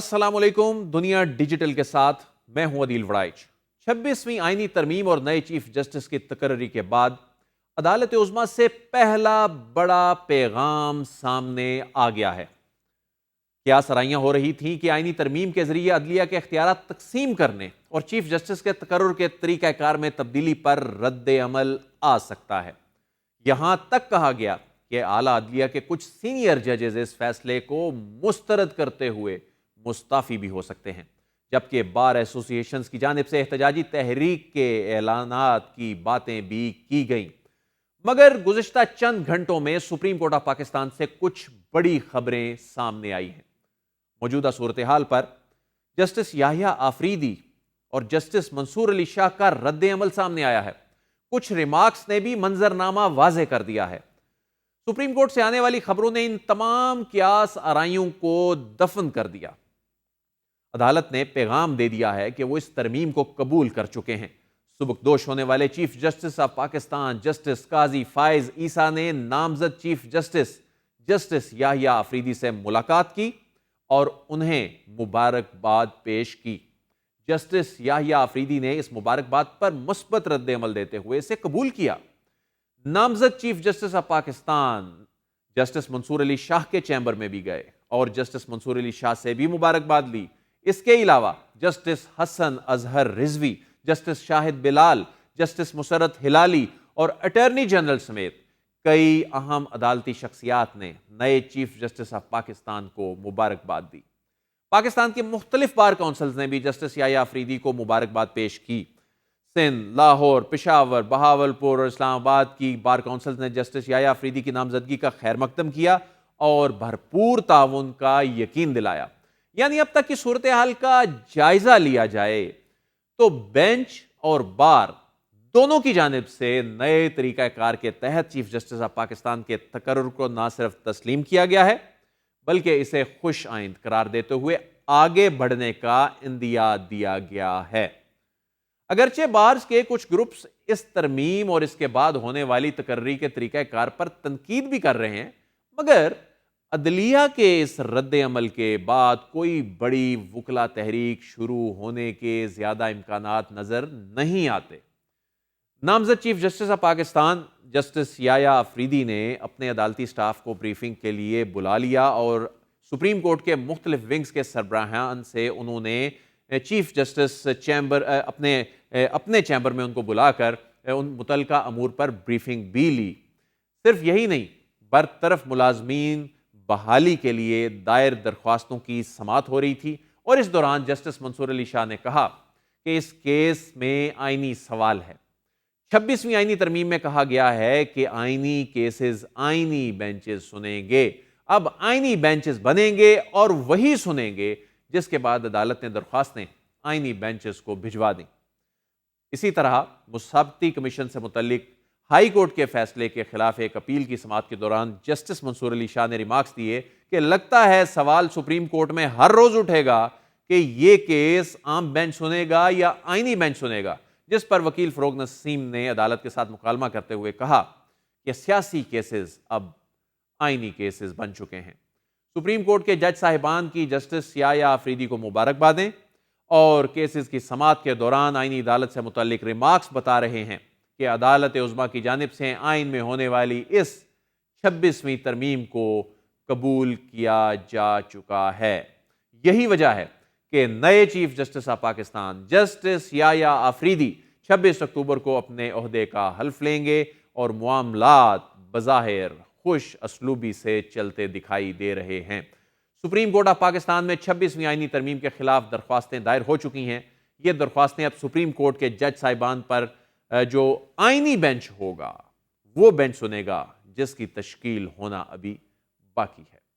السلام علیکم. دنیا ڈیجیٹل کے ساتھ میں ہوں عدیل وڑائچ. 26ویں آئینی ترمیم اور نئے چیف جسٹس کی تقرری کے بعد عدالت عظمیٰ سے پہلا بڑا پیغام سامنے آ گیا ہے. کیا سرائیاں ہو رہی تھیں کہ آئینی ترمیم کے ذریعے عدلیہ کے اختیارات تقسیم کرنے اور چیف جسٹس کے تقرر کے طریقہ کار میں تبدیلی پر رد عمل آ سکتا ہے. یہاں تک کہا گیا کہ اعلیٰ عدلیہ کے کچھ سینئر ججز اس فیصلے کو مسترد کرتے ہوئے مستعفی بھی ہو سکتے ہیں، جبکہ بار ایسوسی ایشنز کی جانب سے احتجاجی تحریک کے اعلانات کی باتیں بھی کی گئیں. مگر گزشتہ چند گھنٹوں میں سپریم کورٹ آف پاکستان سے کچھ بڑی خبریں سامنے آئی ہیں. موجودہ صورتحال پر جسٹس یحییٰ آفریدی اور جسٹس منصور علی شاہ کا رد عمل سامنے آیا ہے. کچھ ریمارکس نے بھی منظرنامہ واضح کر دیا ہے. سپریم کورٹ سے آنے والی خبروں نے ان تمام قیاس آرائیوں کو دفن کر دیا. عدالت نے پیغام دے دیا ہے کہ وہ اس ترمیم کو قبول کر چکے ہیں. سبکدوش ہونے والے chief justice of Pakistan justice قاضی فائز عیسیٰ نے نامزد چیف جسٹس یحییٰ آفریدی سے ملاقات کی اور انہیں مبارکباد پیش کی. جسٹس یحییٰ آفریدی نے اس مبارکباد پر مثبت رد عمل دیتے ہوئے اسے قبول کیا. نامزد chief justice of Pakistan justice Mansoor Ali Shah کے چیمبر میں بھی گئے اور جسٹس منصور علی شاہ سے بھی مبارکباد لی. اس کے علاوہ جسٹس حسن اظہر رضوی، جسٹس شاہد بلال، جسٹس مسرت ہلالی اور اٹارنی جنرل سمیت کئی اہم عدالتی شخصیات نے نئے چیف جسٹس آف پاکستان کو مبارکباد دی. پاکستان کے مختلف بار کونسلز نے بھی جسٹس یحییٰ آفریدی کو مبارکباد پیش کی. سندھ، لاہور، پشاور، بہاولپور اور اسلام آباد کی بار کونسلز نے جسٹس یحییٰ آفریدی کی نامزدگی کا خیر مقدم کیا اور بھرپور تعاون کا یقین دلایا. یعنی اب تک کی صورتحال کا جائزہ لیا جائے تو بینچ اور بار دونوں کی جانب سے نئے طریقہ کار کے تحت چیف جسٹس آف پاکستان کے تقرر کو نہ صرف تسلیم کیا گیا ہے بلکہ اسے خوش آئند قرار دیتے ہوئے آگے بڑھنے کا اندیہ دیا گیا ہے. اگرچہ بارز کے کچھ گروپس اس ترمیم اور اس کے بعد ہونے والی تقرری کے طریقہ کار پر تنقید بھی کر رہے ہیں، مگر عدلیہ کے اس رد عمل کے بعد کوئی بڑی وکلا تحریک شروع ہونے کے زیادہ امکانات نظر نہیں آتے. نامزد chief justice of Pakistan justice Yahya Afridi نے اپنے عدالتی سٹاف کو بریفنگ کے لیے بلا لیا اور سپریم کورٹ کے مختلف ونگز کے سربراہان سے انہوں نے چیف جسٹس چیمبر اپنے چیمبر میں ان کو بلا کر ان متعلقہ امور پر بریفنگ بھی لی. صرف یہی نہیں، برطرف ملازمین بحالی کے لیے دائر درخواستوں کی سماعت ہو رہی تھی اور اس دوران جسٹس منصور علی شاہ نے کہا کہ اس کیس میں آئینی سوال ہے. 26ویں آئینی ترمیم میں کہا گیا ہے کہ آئینی کیسز آئینی بینچز سنیں گے. اب آئینی بینچز بنیں گے اور وہی سنیں گے جس کے بعد عدالت نے درخواستیں آئینی بینچز کو بھجوا دیں. اسی طرح مسابقتی کمیشن سے متعلق ہائی کورٹ کے فیصلے کے خلاف ایک اپیل کی سماعت کے دوران جسٹس منصور علی شاہ نے ریمارکس دیے کہ لگتا ہے سوال سپریم کورٹ میں ہر روز اٹھے گا کہ یہ کیس عام بینچ سنے گا یا آئینی بینچ سنے گا، جس پر وکیل فروغ نسیم نے عدالت کے ساتھ مکالمہ کرتے ہوئے کہا کہ سیاسی کیسز اب آئینی کیسز بن چکے ہیں. سپریم کورٹ کے جج صاحبان کی جسٹس یحییٰ آفریدی کو مبارکبادیں اور کیسز کی سماعت کے دوران آئینی عدالت سے متعلق ریمارکس بتا رہے ہیں کہ عدالت عظمیٰ کی جانب سے آئین میں ہونے والی اس 26ویں ترمیم کو قبول کیا جا چکا ہے. یہی وجہ ہے کہ نئے chief justice of Pakistan justice Yahya Afridi 26 اکتوبر کو اپنے عہدے کا حلف لیں گے اور معاملات بظاہر خوش اسلوبی سے چلتے دکھائی دے رہے ہیں. سپریم کورٹ آف پاکستان میں 26ویں آئینی ترمیم کے خلاف درخواستیں دائر ہو چکی ہیں. یہ درخواستیں اب سپریم کورٹ کے جج صاحبان پر جو آئینی بینچ ہوگا وہ بینچ سنے گا جس کی تشکیل ہونا ابھی باقی ہے.